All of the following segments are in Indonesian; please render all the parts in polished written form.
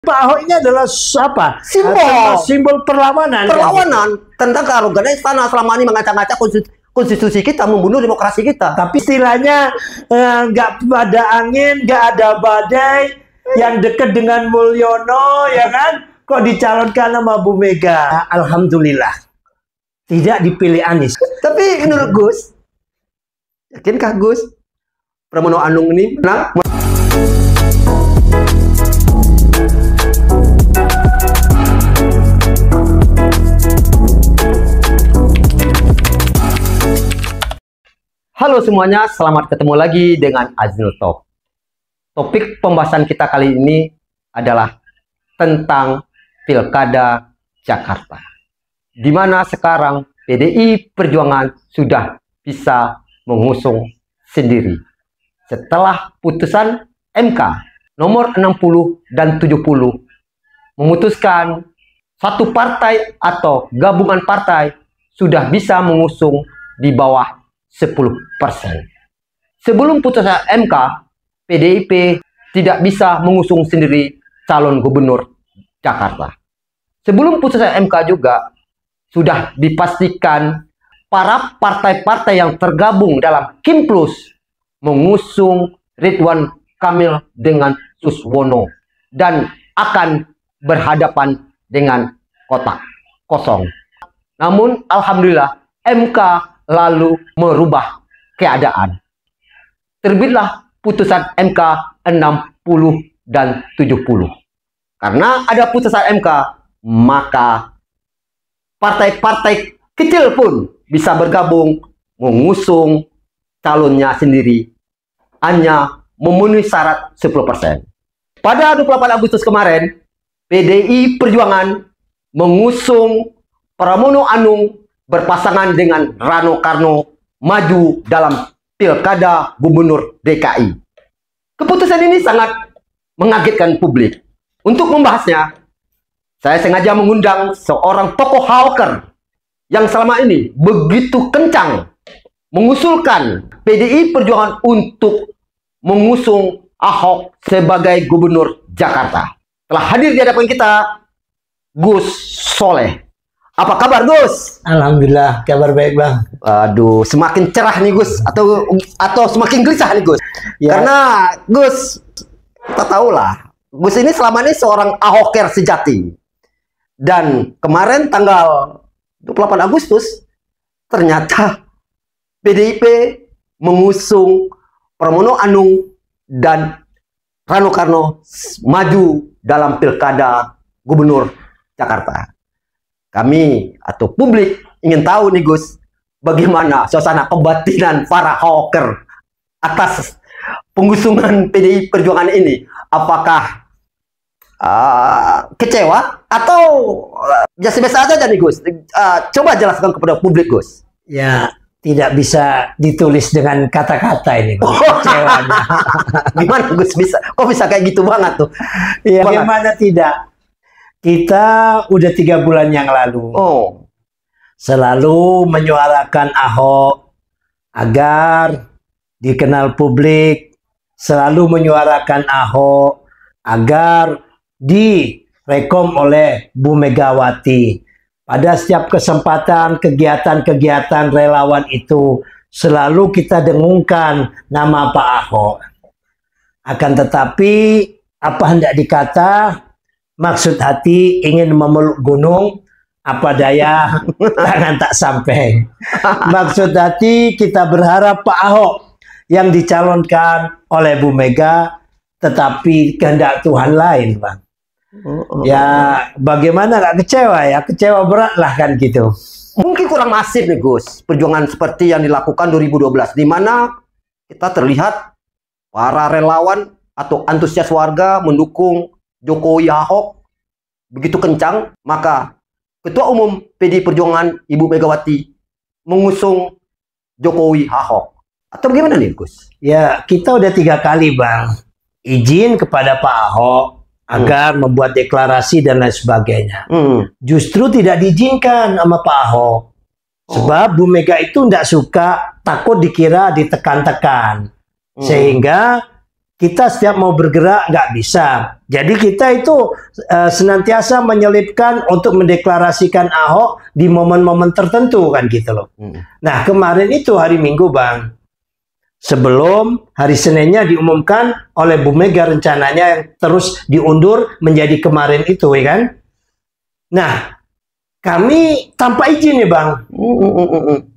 Pak Ahok ini adalah apa? Simbol perlawanan. Tentang kearoganan istana selama ini mengacak-ngacak konstitusi kita, membunuh demokrasi kita. Tapi istilahnya nggak pada angin, nggak ada badai, yang dekat dengan Mulyono, ya kan? Kok dicalonkan sama Bu Mega? Alhamdulillah, tidak dipilih Anies. Tapi menurut Gus, yakinkah Gus Pramono Anung ini menang? Halo semuanya, selamat ketemu lagi dengan Aznul Talk. Topik pembahasan kita kali ini adalah tentang Pilkada Jakarta, di mana sekarang PDI Perjuangan sudah bisa mengusung sendiri setelah putusan MK nomor 60 dan 70 memutuskan satu partai atau gabungan partai sudah bisa mengusung di bawah 10%. Sebelum putusan MK, PDIP tidak bisa mengusung sendiri calon gubernur Jakarta. Sebelum putusan MK juga sudah dipastikan para partai-partai yang tergabung dalam Kim Plus mengusung Ridwan Kamil dengan Suswono dan akan berhadapan dengan kotak kosong. Namun alhamdulillah MK lalu merubah keadaan. Terbitlah putusan MK 60 dan 70. Karena ada putusan MK, maka partai-partai kecil pun bisa bergabung mengusung calonnya sendiri, hanya memenuhi syarat 10%. Pada 28 Agustus kemarin, PDI Perjuangan mengusung Pramono Anung berpasangan dengan Rano Karno maju dalam Pilkada Gubernur DKI. Keputusan ini sangat mengagetkan publik. Untuk membahasnya, saya sengaja mengundang seorang tokoh hawker yang selama ini begitu kencang mengusulkan PDI Perjuangan untuk mengusung Ahok sebagai Gubernur Jakarta. Telah hadir di hadapan kita Gus Soleh. Apa kabar Gus? Alhamdulillah, kabar baik Bang. Aduh, semakin cerah nih Gus, atau semakin gelisah nih Gus. Ya. Karena Gus, kita tahu lah, Gus ini selama ini seorang Ahoker sejati. Dan kemarin tanggal 28 Agustus, ternyata PDIP mengusung Pramono Anung dan Rano Karno maju dalam Pilkada Gubernur Jakarta. Kami atau publik ingin tahu nih Gus, bagaimana suasana kebatinan para hawker atas pengusungan PDI Perjuangan ini. Apakah kecewa atau biasa-biasa aja nih Gus? Coba jelaskan kepada publik Gus. Ya, tidak bisa ditulis dengan kata-kata ini Bang. Kecewanya. Gimana Gus bisa? Kok bisa kayak gitu banget tuh? Ya, bagaimana tidak? Kita udah 3 bulan yang lalu selalu menyuarakan Ahok agar dikenal publik, selalu menyuarakan Ahok agar direkom oleh Bu Megawati. Pada setiap kesempatan kegiatan-kegiatan relawan itu selalu kita dengungkan nama Pak Ahok. Akan tetapi apa hendak dikata, maksud hati ingin memeluk gunung, apa daya tangan tak sampai. Maksud hati kita berharap Pak Ahok yang dicalonkan oleh Bu Mega, tetapi kehendak Tuhan lain Bang. Ya bagaimana nggak kecewa ya, kecewa berat lah kan gitu. Mungkin kurang masif nih Gus, perjuangan seperti yang dilakukan 2012, di mana kita terlihat para relawan atau antusias warga mendukung Jokowi Ahok begitu kencang, maka Ketua Umum PDI Perjuangan Ibu Megawati mengusung Jokowi Ahok. Atau bagaimana nih Gus? Ya kita udah 3 kali Bang izin kepada Pak Ahok agar membuat deklarasi dan lain sebagainya. Justru tidak diizinkan sama Pak Ahok. Sebab Bu Mega itu tidak suka, takut dikira ditekan-tekan. Sehingga kita setiap mau bergerak nggak bisa. Jadi kita itu senantiasa menyelipkan untuk mendeklarasikan Ahok di momen-momen tertentu kan gitu loh. Nah kemarin itu hari Minggu Bang, sebelum hari Seninnya diumumkan oleh Bu Mega rencananya yang terus diundur menjadi kemarin itu ya kan. Nah kami tanpa izin ya Bang,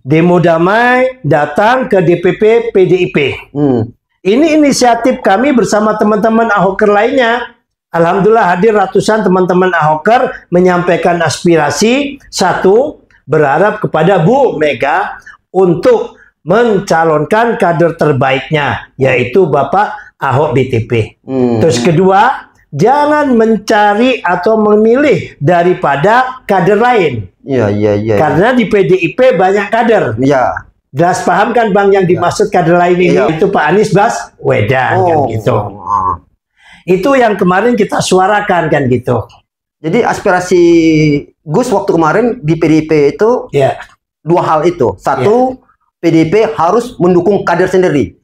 demo damai datang ke DPP PDIP. Ini inisiatif kami bersama teman-teman Ahoker lainnya. Alhamdulillah hadir ratusan teman-teman Ahoker menyampaikan aspirasi. Satu, berharap kepada Bu Mega untuk mencalonkan kader terbaiknya, yaitu Bapak Ahok BTP. Terus kedua, jangan mencari atau memilih daripada kader lain. Iya. Karena di PDIP banyak kader. Iya. Jelas paham kan Bang yang dimaksud kader lain ini? Itu Pak Anies Baswedan kan gitu. Itu yang kemarin kita suarakan kan gitu. Jadi aspirasi Gus waktu kemarin di PDIP itu dua hal itu. Satu, PDIP harus mendukung kader sendiri.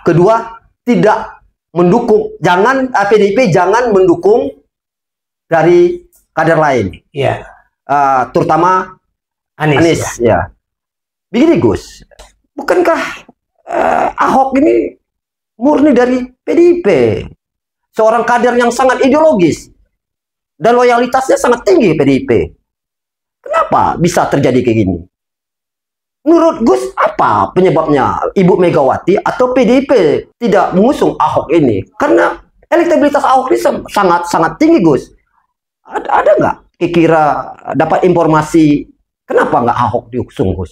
Kedua, tidak mendukung, PDIP jangan mendukung dari kader lain. Terutama Anies. Begini Gus, bukankah Ahok ini murni dari PDIP? Seorang kader yang sangat ideologis dan loyalitasnya sangat tinggi PDIP. Kenapa bisa terjadi kayak gini? Menurut Gus, apa penyebabnya Ibu Megawati atau PDIP tidak mengusung Ahok ini? Karena elektabilitas Ahok ini sangat tinggi Gus. Ada nggak kira-kira dapat informasi kenapa nggak Ahok diusung Gus?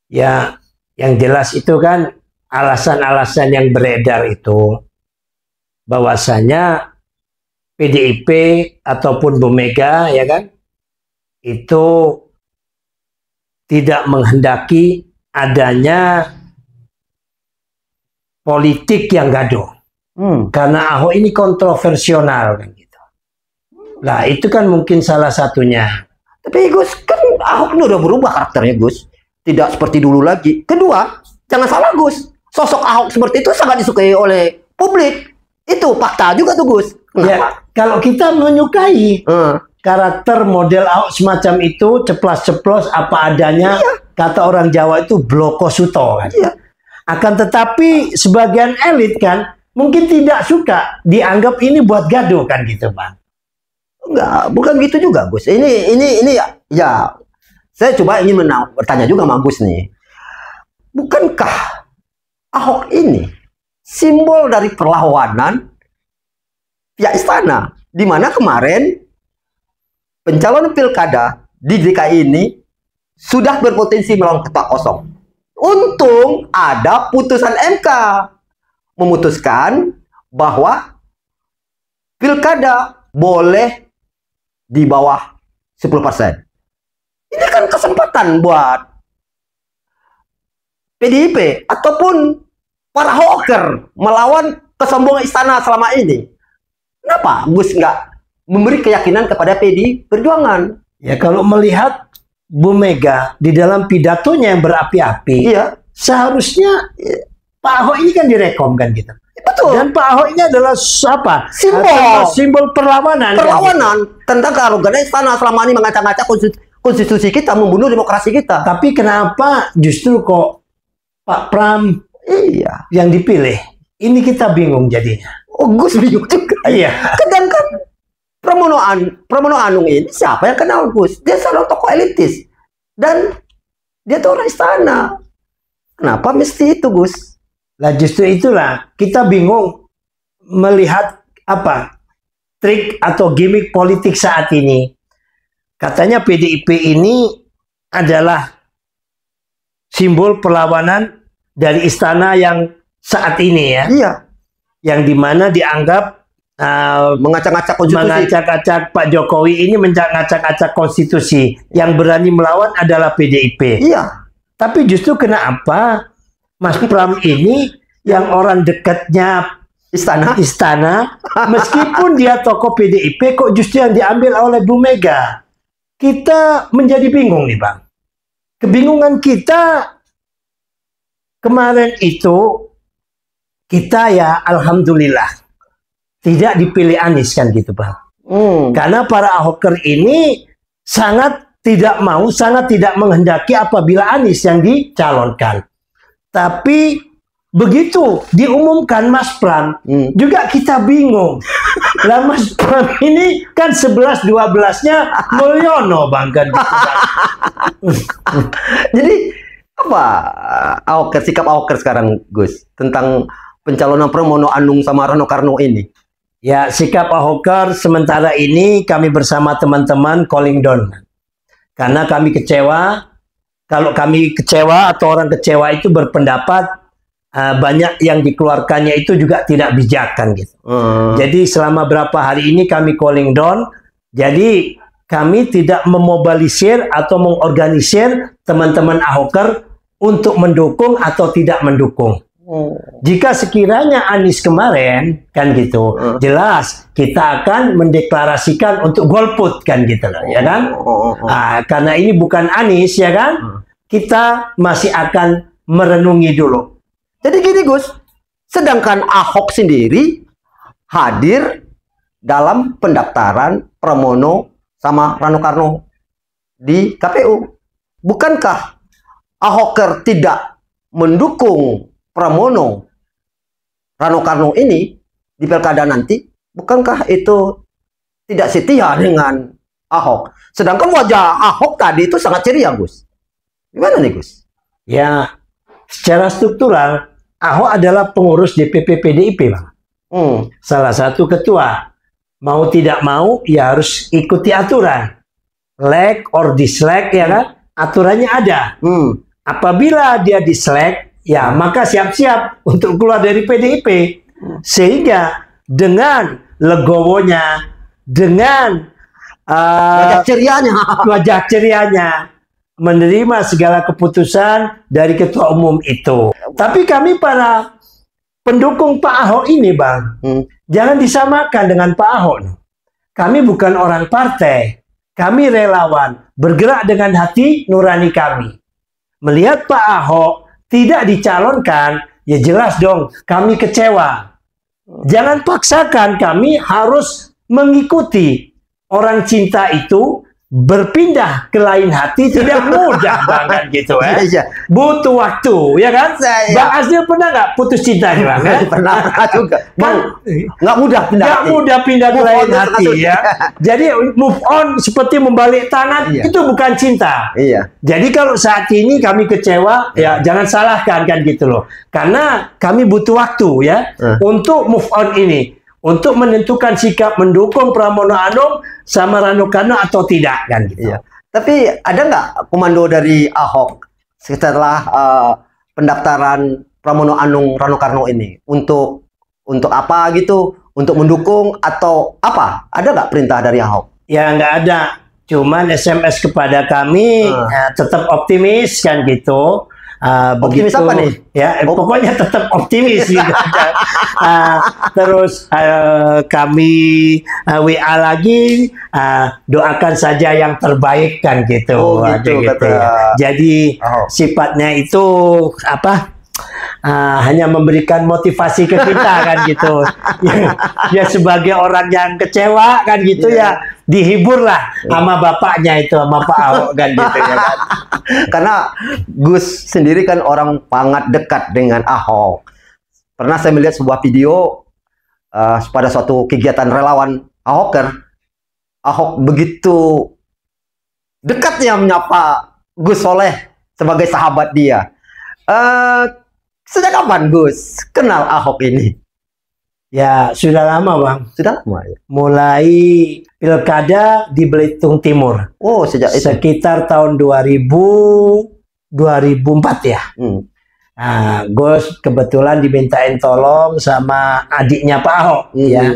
Ya, yang jelas itu kan alasan-alasan yang beredar itu bahwasanya PDIP ataupun Bu Mega ya kan itu tidak menghendaki adanya politik yang gaduh. Karena Ahok ini kontroversial kan gitu. Nah, itu kan mungkin salah satunya. Tapi Gus, kan Ahok ini udah berubah karakternya Gus. Tidak seperti dulu lagi. Kedua, jangan salah Gus, sosok Ahok seperti itu sangat disukai oleh publik. Itu fakta juga tuh Gus. Ya, kalau kita menyukai karakter model Ahok semacam itu, ceplas-ceplos apa adanya, kata orang Jawa itu bloko suto kan. Akan tetapi sebagian elit kan mungkin tidak suka dianggap ini buat gaduh kan gitu Bang. Enggak, bukan gitu juga Gus. Ini ya. Saya coba ingin bertanya juga sama Gus nih. Bukankah Ahok ini simbol dari perlawanan pihak istana? Di mana kemarin pencalonan pilkada di DKI ini sudah berpotensi melawan ketak kosong. Untung ada putusan MK memutuskan bahwa pilkada boleh di bawah 10%. Ini kan kesempatan buat PDIP ataupun para hoker melawan kesombongan istana selama ini. Kenapa Gus nggak memberi keyakinan kepada PDI Perjuangan? Ya kalau melihat Bu Mega di dalam pidatonya yang berapi-api, seharusnya Pak Ahok ini kan direkom kan gitu. Betul. Dan Pak Ahok ini adalah apa? Simbol perlawanan. Perlawanan tentang kearoganan istana selama ini mengacak-acak konstitusi kita, membunuh demokrasi kita. Tapi kenapa justru kok Pak Pram yang dipilih? Ini kita bingung jadinya. Oh, Gus bingung juga. Sedangkan Pramono Anung ini siapa yang kenal Gus? Dia seorang tokoh elitis dan dia tuh orang istana. Kenapa mesti itu Gus? Lah justru itulah kita bingung melihat apa trik atau gimmick politik saat ini. Katanya PDIP ini adalah simbol perlawanan dari istana yang saat ini ya. Yang dimana dianggap mengacak-acak Pak Jokowi ini mengacak-acak konstitusi. Yang berani melawan adalah PDIP. Tapi justru kenapa Mas Pram ini yang orang dekatnya istana meskipun dia tokoh PDIP kok justru yang diambil oleh Bu Mega? Kita menjadi bingung nih Bang. Kebingungan kita kemarin itu kita ya alhamdulillah tidak dipilih Anies kan gitu Bang. Karena para Ahoker ini sangat tidak mau, sangat tidak menghendaki apabila Anies yang dicalonkan. Tapi begitu diumumkan Mas Pram, juga kita bingung. Lah Mas Pram ini kan 11-12-nya Mulyono Bang kan gitu, Bang. Jadi apa Ahoker, sikap Ahoker sekarang Gus tentang pencalonan Pramono Anung sama Rano Karno ini? Ya, sikap Ahoker sementara ini kami bersama teman-teman calling down. Karena kami kecewa. Kalau kami kecewa atau orang kecewa itu berpendapat banyak yang dikeluarkannya itu juga tidak bijak kan gitu. Jadi selama berapa hari ini kami calling down. Jadi kami tidak memobilisir atau mengorganisir teman-teman Ahoker untuk mendukung atau tidak mendukung. Jika sekiranya Anies kemarin kan gitu, jelas kita akan mendeklarasikan untuk golput kan gitu loh, ya kan? Karena ini bukan Anies ya kan, kita masih akan merenungi dulu. Jadi gini Gus, sedangkan Ahok sendiri hadir dalam pendaftaran Pramono sama Rano Karno di KPU, bukankah Ahoker tidak mendukung Pramono Rano Karno ini di pilkada nanti? Bukankah itu tidak setia dengan Ahok? Sedangkan wajah Ahok tadi itu sangat ceria Gus. Gimana nih Gus? Ya, secara struktural Ahok adalah pengurus DPP PDIP Bang. Salah satu ketua. Mau tidak mau ya harus ikuti aturan. Like or dislike ya kan? Aturannya ada. Apabila dia dislike, ya maka siap-siap untuk keluar dari PDIP. Sehingga dengan legowonya, dengan wajah cerianya menerima segala keputusan dari ketua umum itu. Tapi kami para pendukung Pak Ahok ini Bang, jangan disamakan dengan Pak Ahok. Kami bukan orang partai, kami relawan, bergerak dengan hati nurani kami. Melihat Pak Ahok tidak dicalonkan, ya jelas dong kami kecewa. Jangan paksakan kami harus mengikuti. Orang cinta itu berpindah ke lain hati tidak mudah Bang gitu butuh waktu ya kan. Bang Asnil pernah nggak putus cinta nih Bang? Pernah juga kan, nggak mudah pindah ke lain hati ya. Jadi move on seperti membalik tangan itu bukan cinta. Jadi kalau saat ini kami kecewa ya jangan salahkan kan gitu loh, karena kami butuh waktu ya untuk move on ini, untuk menentukan sikap mendukung Pramono Anung sama Rano Karno atau tidak kan gitu. Tapi ada nggak komando dari Ahok setelah pendaftaran Pramono Anung Rano Karno ini untuk apa gitu, untuk mendukung atau apa? Ada nggak perintah dari Ahok? Ya nggak ada, cuman SMS kepada kami tetap optimis kan gitu. Optimis begitu, apa nih? Ya, pokoknya tetap optimis gitu. Terus kami WA lagi, doakan saja yang terbaik kan gitu. Gitu ya. Jadi sifatnya itu apa? Hanya memberikan motivasi ke kita kan gitu. Ya sebagai orang yang kecewa kan gitu ya dihibur lah sama bapaknya itu, sama Pak Ahok kan gitu ya kan. Karena Gus sendiri kan orang sangat dekat dengan Ahok. Pernah saya melihat sebuah video pada suatu kegiatan relawan Ahoker, Ahok begitu dekatnya menyapa Gus Soleh sebagai sahabat dia. Sejak kapan Gus kenal Ahok ini? Ya sudah lama Bang. Sudah lama ya? Mulai pilkada di Belitung Timur. Oh sejak itu? Sekitar tahun 2004 ya. Nah, Gus kebetulan dimintain tolong sama adiknya Pak Ahok ya,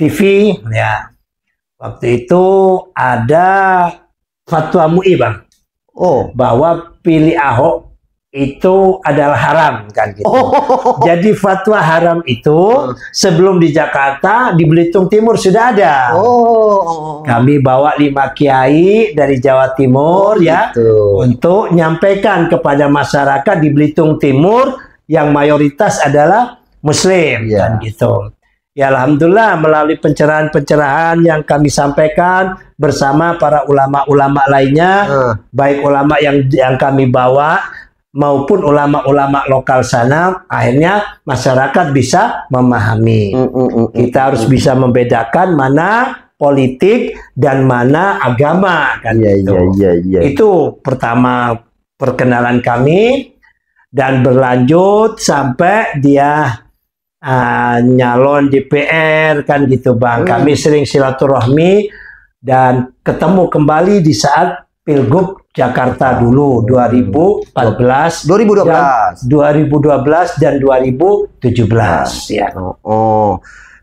Vivi ya. Waktu itu ada fatwa MUI Bang. Bahwa pilih Ahok itu adalah haram kan gitu. Jadi fatwa haram itu sebelum di Jakarta, di Belitung Timur sudah ada. Kami bawa 5 kiai dari Jawa Timur ya untuk nyampaikan kepada masyarakat di Belitung Timur yang mayoritas adalah Muslim Ya. kan gitu. Ya alhamdulillah melalui pencerahan-pencerahan yang kami sampaikan bersama para ulama-ulama lainnya, baik ulama yang kami bawa maupun ulama-ulama lokal sana, akhirnya masyarakat bisa memahami. Kita harus bisa membedakan mana politik dan mana agama kan gitu. Itu pertama perkenalan kami dan berlanjut sampai dia nyalon DPR kan gitu Bang. Kami sering silaturahmi dan ketemu kembali di saat Pilgub Jakarta dulu 2014, 2012 dan 2017 ya.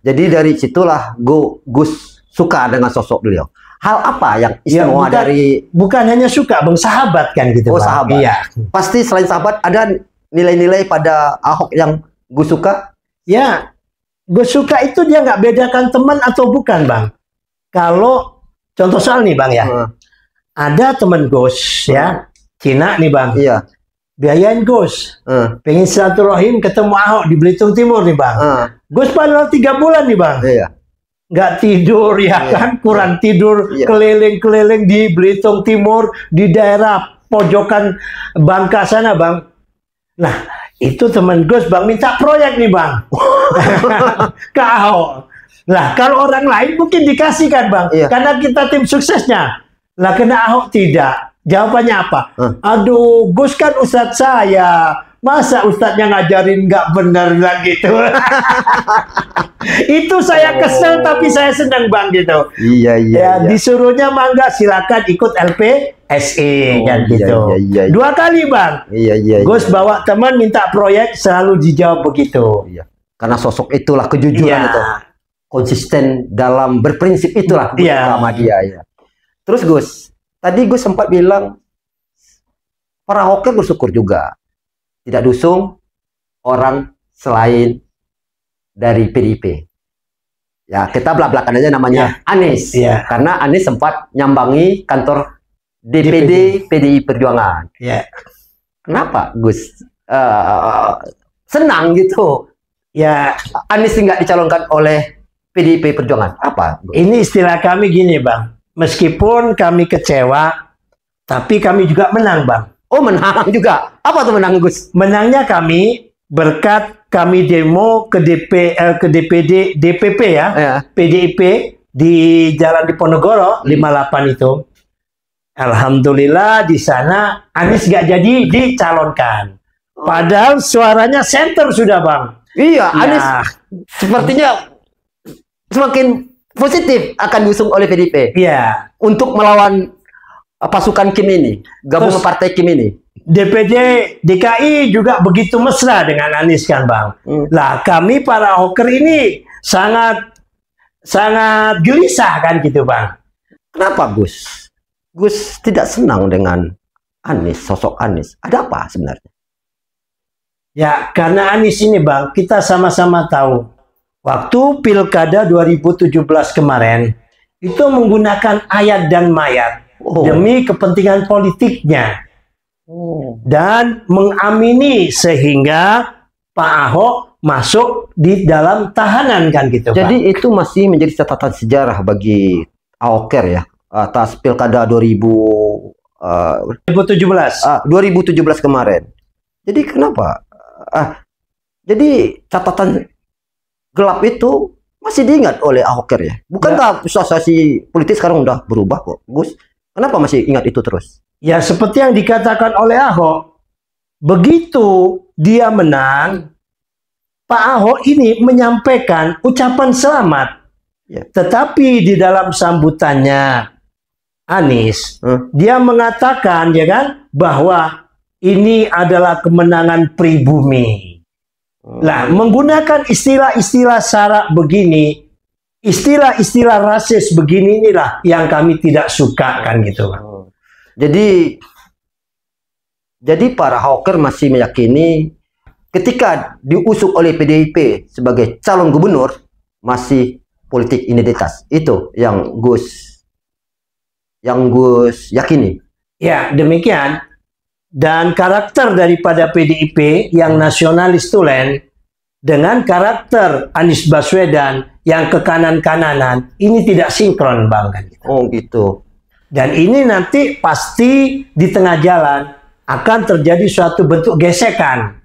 Jadi dari situlah Gus suka dengan sosok beliau. Hal apa yang istimewa bukan hanya suka Bang, sahabat kan gitu Bang. Sahabat. Iya. Pasti selain sahabat ada nilai-nilai pada Ahok yang Gus suka? Ya, gue suka itu dia nggak bedakan teman atau bukan Bang. Kalau contoh soal nih Bang ya, ada teman Gus ya, Cina nih Bang. Iya. Biayain Gus, pengen silaturahim ketemu Ahok di Belitung Timur nih Bang. Gus padahal 3 bulan nih Bang. Iya. Nggak tidur ya kan, kurang tidur, keliling-keliling di Belitung Timur, di daerah pojokan Bangka sana Bang. Nah, itu teman Gus Bang minta proyek nih Bang ke Ahok. Lah kalau orang lain mungkin dikasihkan Bang, karena kita tim suksesnya. Lah kena Ahok tidak. Jawabannya apa? Aduh, Gus kan ustadz saya. Masa ustadznya ngajarin nggak bener lah gitu. Itu saya kesel tapi saya senang Bang gitu. Iya. Disuruhnya mangga silakan ikut LPSE kan gitu. Iya. 2 kali Bang. Iya. Gus bawa teman minta proyek selalu dijawab begitu. Iya. Karena sosok itulah kejujuran itu. Konsisten dalam berprinsip itulah sama dia ya. Terus Gus, tadi Gus sempat bilang para Ahoker bersyukur juga tidak dusung orang selain dari PDIP. Ya, kita belak-belakan aja namanya Anies. Karena Anies sempat nyambangi kantor DPD PDI Perjuangan. Kenapa Gus senang gitu? Ya, Anies nggak dicalonkan oleh PDIP Perjuangan. Apa? Ini istilah kami gini Bang. Meskipun kami kecewa, tapi kami juga menang Bang. Oh menang juga. Apa tuh menang Gus? Menangnya kami berkat kami demo ke DPD DPP ya, PDIP di Jalan Diponegoro 58 itu. Alhamdulillah di sana Anies gak jadi dicalonkan. Padahal suaranya center sudah Bang. Iya, Anies sepertinya semakin positif akan diusung oleh PDIP. Iya. Untuk melawan pasukan Kim ini, gabungan partai Kim ini. DPD DKI juga begitu mesra dengan Anies kan Bang. Lah kami para Ahoker ini sangat gelisah kan gitu Bang. Kenapa Gus? Gus tidak senang dengan Anies, sosok Anies. Ada apa sebenarnya? Ya karena Anies ini Bang, kita sama-sama tahu. Waktu Pilkada 2017 kemarin, itu menggunakan ayat dan mayat demi kepentingan politiknya. Dan mengamini sehingga Pak Ahok masuk di dalam tahanan kan gitu. Jadi Pak, itu masih menjadi catatan sejarah bagi Ahoker ya atas Pilkada 2017 kemarin. Jadi kenapa? Jadi catatan gelap itu masih diingat oleh Ahoker ya. Bukankah situasi politik sekarang udah berubah kok, Gus? Kenapa masih ingat itu terus? Ya seperti yang dikatakan oleh Ahok, begitu dia menang, Pak Ahok ini menyampaikan ucapan selamat. Tetapi di dalam sambutannya Anies, dia mengatakan ya kan bahwa ini adalah kemenangan pribumi. Nah, menggunakan istilah-istilah sara begini, istilah-istilah rasis begini inilah yang kami tidak suka kan gitu. Jadi para Ahoker masih meyakini ketika diusung oleh PDIP sebagai calon gubernur masih politik identitas. Itu yang Gus yakini. Ya, demikian. Dan karakter daripada PDIP yang nasionalis tulen dengan karakter Anies Baswedan yang ke kanan-kananan ini tidak sinkron, Bang. Oh gitu. Dan ini nanti pasti di tengah jalan akan terjadi suatu bentuk gesekan.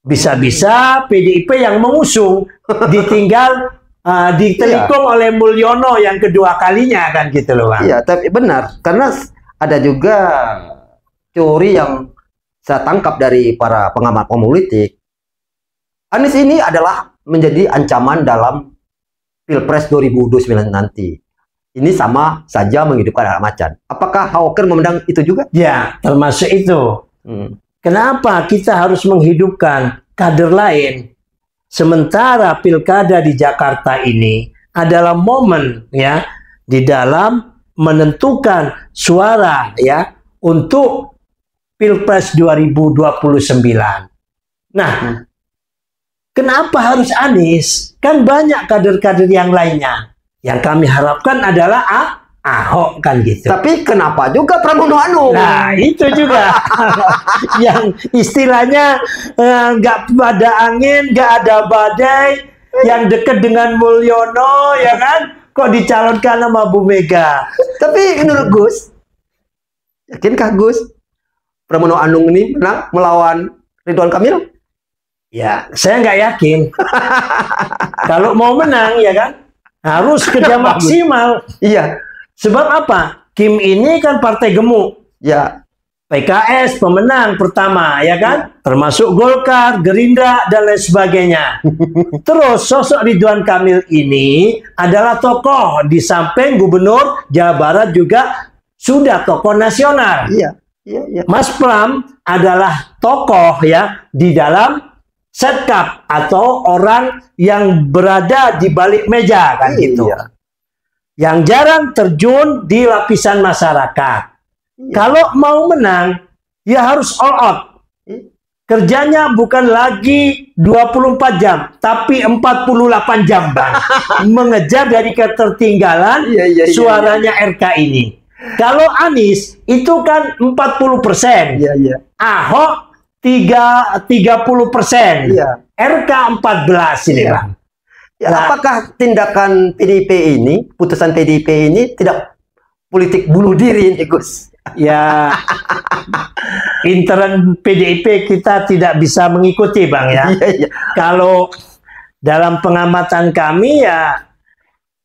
Bisa-bisa PDIP yang mengusung ditinggal ditelikung oleh Mulyono yang kedua kalinya kan gitu loh, Bang. Iya, tapi benar karena ada juga teori yang saya tangkap dari para pengamat politik. Anies ini adalah menjadi ancaman dalam Pilpres 2029 nanti. Ini sama saja menghidupkan anak macan. Apakah Hawker memandang itu juga? Ya, termasuk itu. Kenapa kita harus menghidupkan kader lain? Sementara pilkada di Jakarta ini adalah momen ya di dalam menentukan suara ya untuk Pilpres 2029. Nah, kenapa harus Anies? Kan banyak kader-kader yang lainnya. Yang kami harapkan adalah Ahok kan gitu. Tapi kenapa juga Pramono Anung? Nah, itu juga yang istilahnya nggak ada angin, nggak ada badai, yang dekat dengan Mulyono, ya kan? Kok dicalonkan sama Bu Mega? Tapi menurut Gus, yakinkah Gus Pramono Anung ini menang melawan Ridwan Kamil? Ya, saya nggak yakin. Kalau mau menang, ya kan, harus kerja maksimal. Iya. Sebab apa? Kim ini kan partai gemuk. Ya. PKS pemenang pertama, ya kan? Termasuk Golkar, Gerindra, dan lain sebagainya. Terus sosok Ridwan Kamil ini adalah tokoh di samping Gubernur Jawa Barat juga sudah tokoh nasional. Iya. Iya, iya. Mas Pram adalah tokoh ya di dalam setkap atau orang yang berada di balik meja kan gitu. Iya. Yang jarang terjun di lapisan masyarakat. Iya. Kalau mau menang, ya harus all out. Kerjanya bukan lagi 24 jam, tapi 48 jam, Bang. Mengejar dari ketertinggalan suaranya RK ini. Kalau Anies, itu kan 40%. Ahok 30%. RK 14 ini, Bang. Ya, nah, apakah tindakan PDIP ini, putusan PDIP ini tidak politik bunuh diri ini, Gus? Ya, intern PDIP kita tidak bisa mengikuti, Bang ya. Kalau dalam pengamatan kami ya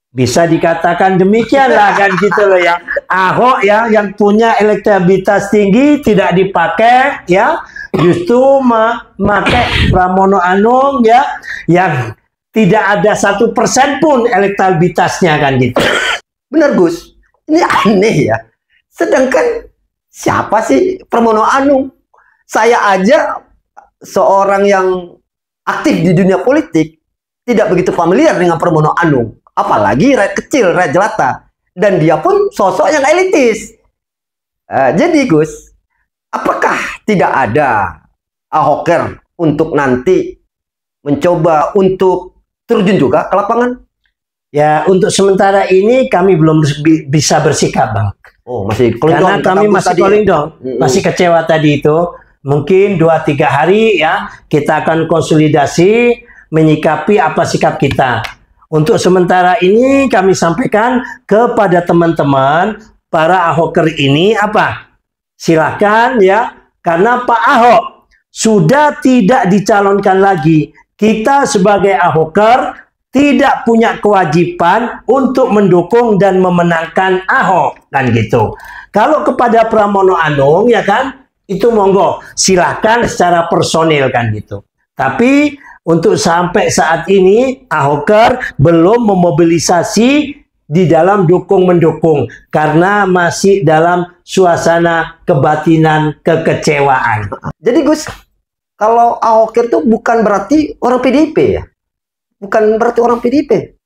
bisa dikatakan demikian lah kan gitu loh ya. Ahok ya yang punya elektabilitas tinggi tidak dipakai ya, justru memakai Pramono Anung ya yang tidak ada 1% pun elektabilitasnya kan gitu. Benar Gus, ini aneh ya. Sedangkan siapa sih Pramono Anung? Saya aja seorang yang aktif di dunia politik tidak begitu familiar dengan Pramono Anung. Apalagi rakyat kecil, rakyat jelata. Dan dia pun sosok yang elitis. Jadi Gus, apakah tidak ada Ahoker untuk nanti mencoba untuk terjun juga ke lapangan? Ya, untuk sementara ini kami belum bisa bersikap, Bang. Oh, masih karena kami masih kolingdong, masih kecewa tadi itu. Mungkin 2-3 hari ya, kita akan konsolidasi menyikapi apa sikap kita. Untuk sementara ini kami sampaikan kepada teman-teman para Ahoker ini apa? Silakan ya, karena Pak Ahok sudah tidak dicalonkan lagi. Kita sebagai Ahoker tidak punya kewajiban untuk mendukung dan memenangkan Ahok kan gitu. Kalau kepada Pramono Anung ya kan, itu monggo silakan secara personil kan gitu. Tapi untuk sampai saat ini Ahoker belum memobilisasi di dalam dukung-mendukung karena masih dalam suasana kebatinan kekecewaan. Jadi Gus, kalau Ahoker itu bukan berarti orang PDIP ya? Bukan berarti orang PDIP?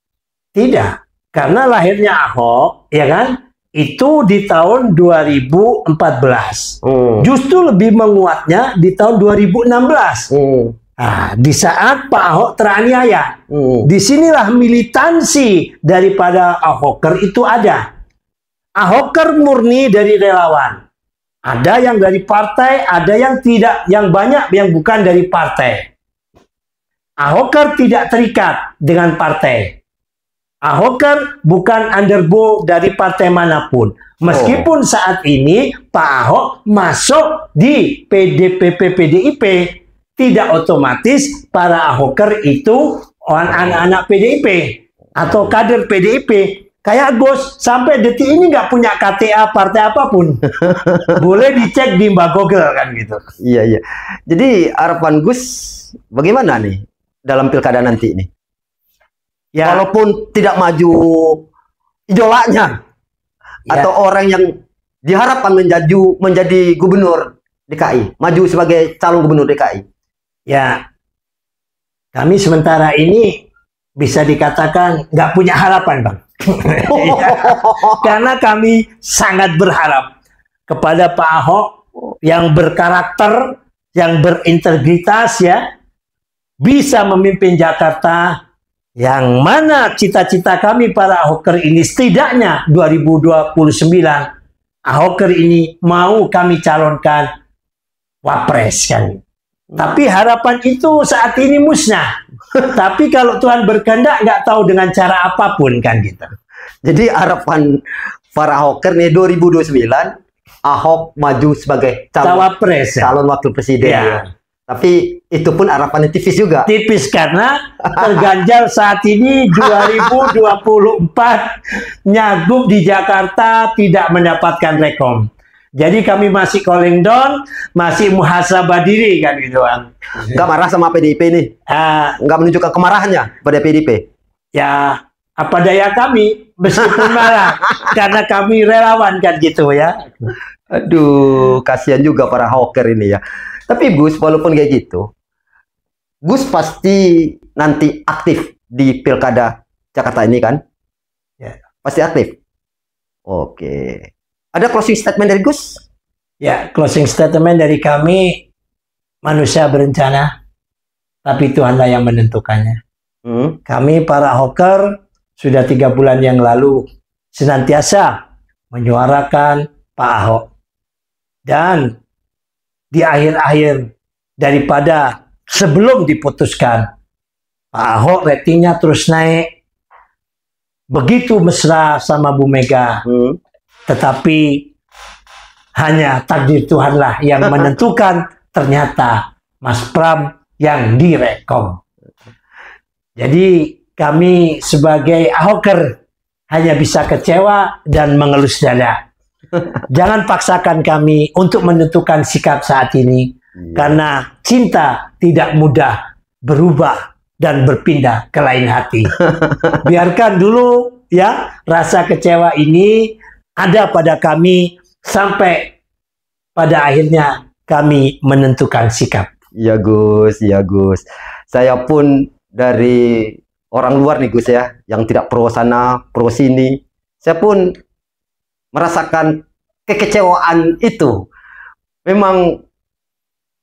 Tidak, karena lahirnya Ahok ya kan itu di tahun 2014. Justru lebih menguatnya di tahun 2016. Nah, di saat Pak Ahok teraniaya. Disinilah militansi daripada Ahoker itu ada. Ahoker murni dari relawan. Ada yang dari partai, ada yang tidak, yang banyak yang bukan dari partai. Ahoker tidak terikat dengan partai. Ahoker bukan underbo dari partai manapun. Meskipun saat ini Pak Ahok masuk di PDIP, tidak otomatis para Ahoker itu anak-anak PDIP atau kader PDIP. Kayak Gus sampai detik ini nggak punya KTA partai apapun. Boleh dicek di Mbak Google kan gitu. Iya, iya. Jadi harapan Gus bagaimana nih dalam pilkada nanti ini? Ya, walaupun tidak maju idolanya atau orang yang diharapkan menjadi gubernur DKI, maju sebagai calon gubernur DKI. Ya, kami sementara ini bisa dikatakan nggak punya harapan, Bang. Ya, karena kami sangat berharap kepada Pak Ahok yang berkarakter, yang berintegritas, ya, bisa memimpin Jakarta. Yang mana cita-cita kami para Ahoker ini setidaknya 2029 Ahoker ini mau kami calonkan wapres kan. Tapi harapan itu saat ini musnah. Tapi kalau Tuhan berkehendak nggak tahu dengan cara apapun kan gitu. Jadi harapan para Ahoker nih 2029 Ahok maju sebagai calon wakil presiden. Ya. Tapi itu pun harapannya tipis juga. Tipis karena terganjal saat ini 2024 Nyagup di Jakarta tidak mendapatkan rekom. Jadi kami masih calling down, masih muhasabah diri kan gitu Bang. Nggak marah sama PDIP nih? Nggak menunjukkan kemarahannya pada PDIP? Ya, apa daya kami meskipun marah karena kami relawan kan gitu ya. Aduh, kasihan juga para Ahoker ini ya. Tapi Gus, walaupun kayak gitu, Gus pasti nanti aktif di pilkada Jakarta ini kan? Ya. Pasti aktif. Oke. Ada closing statement dari Gus? Ya, closing statement dari kami, manusia berencana, tapi Tuhanlah yang menentukannya. Kami para Ahoker sudah 3 bulan yang lalu senantiasa menyuarakan Pak Ahok. Dan di akhir-akhir daripada sebelum diputuskan, Pak Ahok ratingnya terus naik, begitu mesra sama Bu Mega. Tetapi hanya takdir Tuhanlah yang menentukan, ternyata Mas Pram yang direkom. Jadi kami sebagai Ahoker hanya bisa kecewa dan mengelus dada. Jangan paksakan kami untuk menentukan sikap saat ini, karena cinta tidak mudah berubah dan berpindah ke lain hati. Biarkan dulu ya rasa kecewa ini ada pada kami sampai pada akhirnya kami menentukan sikap. Ya Gus, ya Gus. Saya pun dari orang luar nih Gus ya, yang tidak pro sana, pro sini. Saya pun merasakan kekecewaan itu. Memang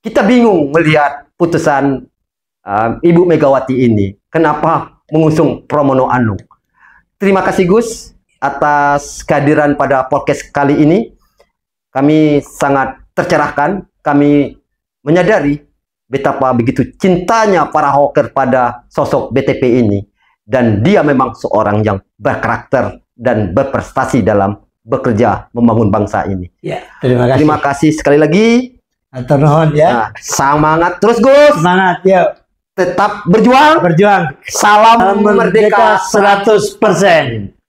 kita bingung melihat putusan Ibu Megawati ini. Kenapa mengusung Pramono Anung? Terima kasih Gus atas kehadiran pada podcast kali ini. Kami sangat tercerahkan. Kami menyadari betapa begitu cintanya para Ahoker pada sosok BTP ini. Dan dia memang seorang yang berkarakter dan berprestasi dalam bekerja membangun bangsa ini. Ya, terima kasih. Terima kasih sekali lagi. Atur nuhun ya. Nah, semangat terus Gus. Semangat, yuk. Tetap berjuang. Berjuang. Salam merdeka 100%.